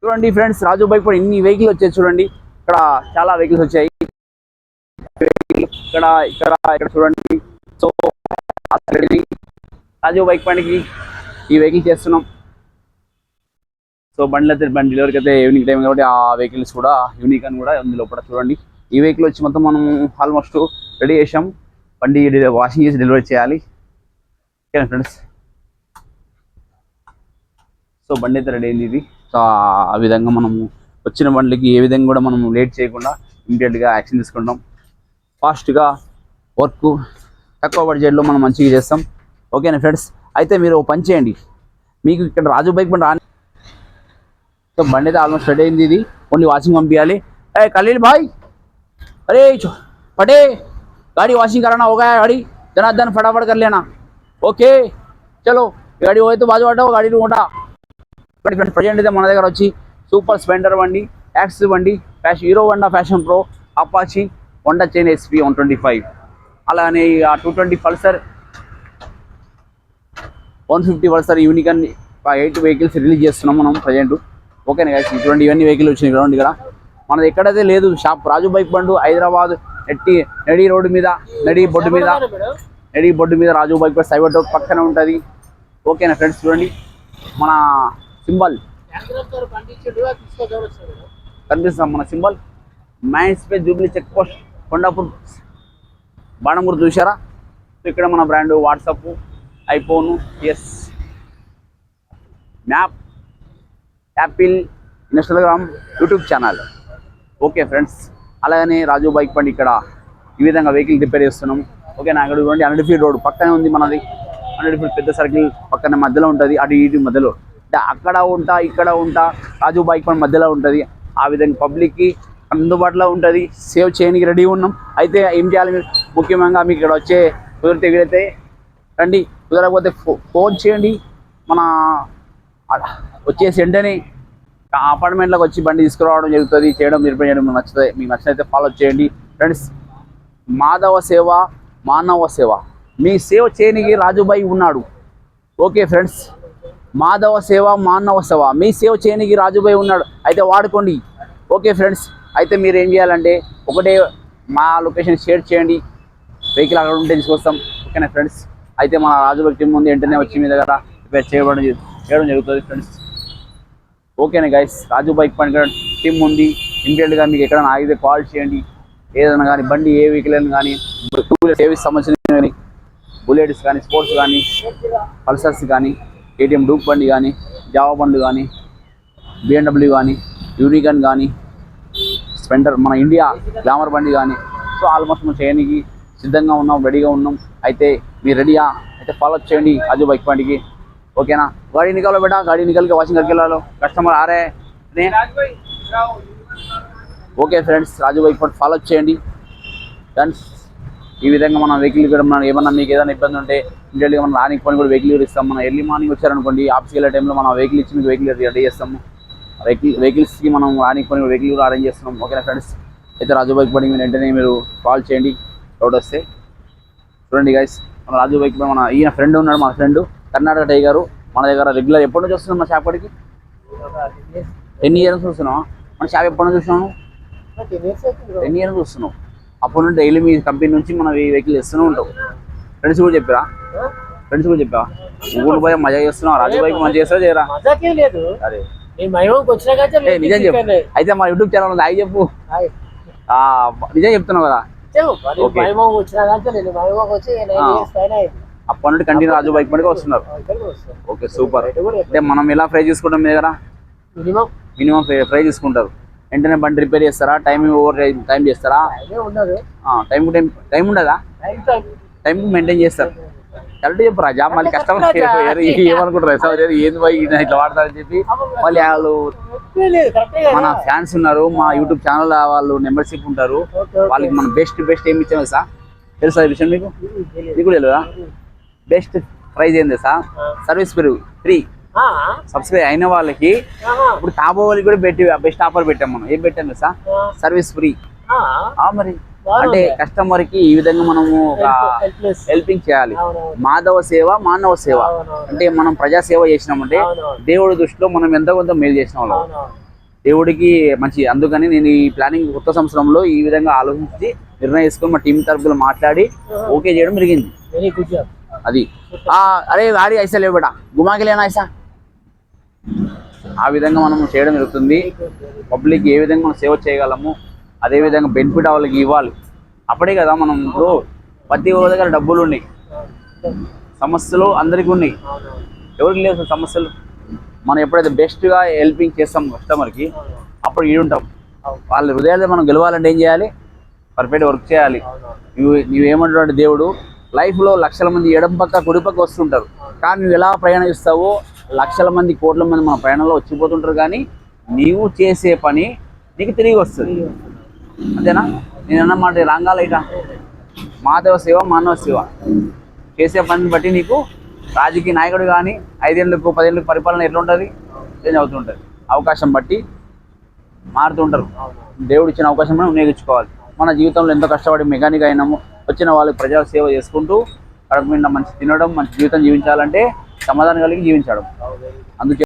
చూడండి ఫ్రెండ్స్, రాజు బైక్ పైన ఇన్ని వెహికల్ వచ్చాయి. చూడండి ఇక్కడ చాలా వెహికల్స్ వచ్చాయి. ఇక్కడ ఇక్కడ ఇక్కడ చూడండి. సో రాజు బైక్ పైనకి ఈ వెహికల్ చేస్తున్నాం. సో బండి డెలివరీకి అయితే ఈవినింగ్ టైం కాబట్టి ఆ వెహికల్స్ కూడా యూనిక్ అని కూడా ఉంది లోపల. చూడండి ఈ వెహికల్ వచ్చి మొత్తం మనం ఆల్మోస్ట్ రెడీ చేసాం. బండి వాషింగ్ చేసి డెలివరీ చేయాలి. ఓకేనా ఫ్రెండ్స్? సో బండి అయితే రెడీ అయింది ఇది. సో ఆ విధంగా మనము వచ్చిన బండికి ఏ విధంగా కూడా మనం లేట్ చేయకుండా ఇమీడియట్గా యాక్షన్ తీసుకుంటాం. ఫాస్ట్గా వర్క్ తక్కువ బడ్జెట్లో మనం మంచిగా చేస్తాం. ఓకేనా ఫ్రెండ్స్? అయితే మీరు పని చేయండి, మీకు ఇక్కడ రాజు బైక్ బండి రాని. సో బండి అయితే ఆల్మోస్ట్ రెడీ అయింది. ఇది ఓన్లీ వాషింగ్ పంపించాలి. ఏ ఖలీల్ భాయ్, अरे फटे गाड़ी वॉशिंग कराना होगा गाड़ी जनार्दन फटाफट कर लेना. ओके चलो गाड़ी हो तो बाजू हटाओ गाड़ी उठा. प्रेजेंट అయితే మన దగ్గర వచ్చి సూపర్ స్ప్లెండర్ బండి, యాక్సిస్ బండి, hero Honda fashion pro, Apache, Honda chain SP 125, అలానే 220 పల్సర్, 150 పల్సర్ యూనిక్ అని 8 వెహికల్స్ రిలీజ్ చేస్తున్నాం మనం ప్రజెంట్. ఓకేనా గైస్? ఇటువంటి ఇవన్నీ వెహికల్ వచ్చినాయి గ్రౌండ్ ఇక్కడ. మనది ఎక్కడైతే లేదు షాప్. రాజు బైక్ బండు హైదరాబాద్ నడి రోడ్డు మీద, నడి బొడ్డు మీద రాజు బైక్ బండ్ సైబర్ టోక్ పక్కన ఉంటుంది. ఓకేనా ఫ్రెండ్స్? చూడండి మన సింబల్ కనిపిస్తాం. మన సింబల్ మైన్స్ పే జూబ్లీ చెక్ పోస్ట్ కొండాపూర్ బాణమూరు చూసారా? ఇక్కడ మన brand WhatsApp, iPhone, map, Apple, Instagram, YouTube channel. Okay friends, అలాగనే రాజు బైక్ బండి ఇక్కడ ఈ విధంగా వెహికల్ రిపేర్ చేస్తున్నాం. ఓకేనా? అక్కడ చూడండి 100 ఫీట్ రోడ్ పక్కనే ఉంది మనది. 100 ఫీట్ పెద్ద సర్కిల్ పక్కనే మధ్యలో ఉంటుంది. అటు ఇటు మధ్యలో అక్కడ ఉంటా ఇక్కడ ఉంటా రాజు బైక్ బండి మధ్యలో ఉంటుంది. ఆ విధంగా పబ్లిక్కి అందుబాటులో ఉంటుంది. సేవ్ చేయడానికి రెడీ ఉన్నాం. అయితే ఏం చేయాలి మీరు? ముఖ్యంగా మీకు ఇక్కడ వచ్చే కుదిరితే వీలైతే రండి, కుదరకపోతే ఫోన్ చేయండి. మన వచ్చేసి వెంటనే అపార్ట్మెంట్లోకి వచ్చి బండి తీసుకురావడం జరుగుతుంది. చేయడం నిర్ణయం చేయడం నచ్చుతుంది. మీకు నచ్చినైతే ఫాలో చేయండి ఫ్రెండ్స్. మాధవ సేవ, మానవ సేవ. మీ సేవ చేయనికి రాజుబాయి ఉన్నాడు. ఓకే ఫ్రెండ్స్, మాధవ సేవ, మానవ సేవ. మీ సేవ చేయనికి రాజుబాయి ఉన్నాడు. అయితే వాడుకోండి. ఓకే ఫ్రెండ్స్, అయితే మీరు ఏం చేయాలంటే ఒకటే మా లొకేషన్ షేర్ చేయండి. వెహికల్ అక్కడ ఉంటే తీసుకొస్తాం. ఓకేనా ఫ్రెండ్స్? అయితే మన రాజుబాయి టీం ముందు వెంటనే వచ్చి మీ దగ్గర రిపేర్ చేయడం జరుగుతుంది ఫ్రెండ్స్. ఓకేనా గైస్? రాజు బైక్ బండి టీమ్ ఉంది. ఇమీడియట్గా మీకు ఎక్కడైనా ఆగితే కాల్ చేయండి. ఏదైనా కానీ బండి ఏ వెహికల్ అయినా కానీ, టూ వీలర్ సేవింగ్ సంబంధించిన కానీ, బుల్లెట్స్ కానీ, స్పోర్ట్స్ కానీ, పల్సర్స్ కానీ, KTM డూక్ బండి కానీ, జావా బండి కానీ, BMW కానీ, యూనికాన్ కానీ, స్ప్లెండర్ మన ఇండియా గ్లామర్ బండి కానీ. సో ఆల్మోస్ట్ మనం చేయడానికి సిద్ధంగా ఉన్నాం, రెడీగా ఉన్నాం. అయితే మీరు రెడీగా అయితే ఫాలో చేయండి రాజు బైక్ బండికి. ओके ना? गाड़ी निकालो बेटा, गाड़ी निकल के वॉशिंग करके ला लो. कस्टमर आ रहे हैं. ఓకే ఫ్రెండ్స్, రాజు బైక్ బండి ఫాలో చేయండి ఫ్రెండ్స్. ఈ విధంగా మనం వెహికల్ కూడా మనం ఏమన్నా మీకు ఏదైనా ఇబ్బంది ఉంటే ఇమీడియట్గా మనం రానికి పని కూడా వెహికల్ ఇస్తాం. మనం ఎర్లీ మార్నింగ్ వచ్చారనుకోండి, ఆఫీస్కి వెళ్ళే టైంలో మనం వెహికల్ ఇచ్చి మీకు వెహికల్ రెడీ చేస్తాము. వెహికల్స్కి మనం రానికి పని వెహికల్ కూడా అరేంజ్ చేస్తున్నాం. ఓకేనా ఫ్రెండ్స్? అయితే రాజు బైక్ బండి వెంటనే మీరు కాల్ చేయండి డౌట్ వస్తే. చూడండి గైస్, మన రాజు బైక్ బండి మన ఈయన ఫ్రెండ్ ఉన్నాడు. మన ఫ్రెండ్ కర్ణాటక టైగరు మన దగ్గర రెగ్యులర్. ఎప్పటి నుంచి వస్తున్నాం మన షాప్ కాడికి? 10 years చూస్తున్నావా? మన షాప్ ఎప్పటి నుంచి చూస్తున్నాను? 10 years చూస్తున్నావు. అప్పటి నుండి డైలీ మీ కంపెనీ నుంచి మనం వెహికల్ ఇస్తూనే ఉంటావు. ఫ్రెండ్స్ కూడా చెప్పారా? ఊరు పోయి మజా చేస్తున్నావు. రాజు బైక్ మంచిగా చేస్తావు చేయరా? అరే నిజం చెప్పు. అయితే మా యూట్యూబ్ ఛానల్ ఉంది, అవి చెప్పు. నిజం చెప్తున్నావు కదా? అప్పటి నుండి కంటిన్యూ రాజు బైక్ బండికి వస్తున్నారు. Okay super. అంటే మనం ఎలా ఫ్రై చేసుకుంటాం మీ దగ్గర? మినిమం ఫ్రై చేసుకుంటారు. వెంటనే బండి రిపేర్ చేస్తారా? టైం చేస్తారా? టైం ఉండదా? టైం మెయింటైన్ చేస్తారు. కరెక్ట్ చెప్పు రాజా. మళ్ళీ కస్టమర్ ఏమనుకుంటారు, ఏంది పోయి ఇట్లా వాడతారని చెప్పి మళ్ళీ వాళ్ళు మన ఫ్యాన్స్ ఉన్నారు, మా యూట్యూబ్ ఛానల్ వాళ్ళు మెంబర్షిప్ ఉంటారు. వాళ్ళకి మనం బెస్ట్ ఏమి ఇచ్చాము సార్? తెలుసా ఈ విషయం మీకు? మీకు కూడా తెలియదా? బెస్ట్ ప్రైజ్ ఏంది సార్? Service free. సబ్స్క్రైబ్ అయిన వాళ్ళకి ఇప్పుడు కాబో వాళ్ళకి కూడా బెస్ట్ ఆఫర్ పెట్టాం మనం. ఏం పెట్టాం సార్? Service free. మరి అంటే కస్టమర్ కి ఈ విధంగా మనము ఒక హెల్పింగ్ చేయాలి. మాధవ సేవ, మానవ సేవ. అంటే మనం ప్రజా సేవ చేసినామంటే దేవుడి దృష్టిలో మనం ఎంత కొంత మేలు చేసిన వాళ్ళం. దేవుడికి మంచి. అందుకని నేను ఈ ప్లానింగ్ కొత్త సంవత్సరంలో ఈ విధంగా ఆలోచించి నిర్ణయం చేసుకొని మా టీం తరపున మాట్లాడి ఓకే చేయడం జరిగింది. Very good job. అది అరే గాడి ఐసా లేవు బేటా గుమాకి లేనా ఐసా. ఆ విధంగా మనం చేయడం జరుగుతుంది. పబ్లిక్ ఏ విధంగా మనం సేవ చేయగలము, అదే విధంగా బెనిఫిట్ వాళ్ళకి ఇవ్వాలి. అప్పుడే కదా మనం ఇప్పుడు ప్రతి ఒక్క దగ్గర డబ్బులు ఉన్నాయి, సమస్యలు అందరికీ ఉన్నాయి, ఎవరికి లేవు సమస్యలు. మనం ఎప్పుడైతే బెస్ట్గా హెల్పింగ్ చేస్తాం కస్టమర్కి అప్పుడు ఈడుంటాం. వాళ్ళ హృదయాలు మనం గెలవాలంటే ఏం చేయాలి, పర్ఫెక్ట్ వర్క్ చేయాలి. నువ్వేమంటున్నాడు దేవుడు లైఫ్లో లక్షల మంది ఎడం పక్క కుడి పక్క వస్తుంటారు, కానీ నువ్వు ఎలా ప్రయాణిస్తావో లక్షల మంది కోట్ల మంది మన ప్రయాణంలో వచ్చిపోతుంటారు, కానీ నీవు చేసే పని నీకు తిరిగి వస్తుంది. అంతేనా? నేను అన్నమాట రాంగాల ఇట మాధవ సేవ మానవ సేవ. చేసే పనిని బట్టి నీకు రాజకీయ నాయకుడు కానీ 5 ఏళ్ళకు 10 ఏళ్ళకు పరిపాలన ఎట్లా ఉంటుంది, చేంజ్ అవుతుంటుంది. అవకాశం బట్టి మారుతుంటారు. దేవుడు ఇచ్చిన అవకాశం మనం వినియోగించుకోవాలి. మన జీవితంలో ఎంతో కష్టపడి మెకానిక్ అయినాము, వచ్చిన వాళ్ళకి ప్రజా సేవ చేసుకుంటూ కడుపు నిండా మంచి తినడం, మంచి జీవితం జీవించాలంటే సమాధానం కలిగి జీవించడం. అందుకే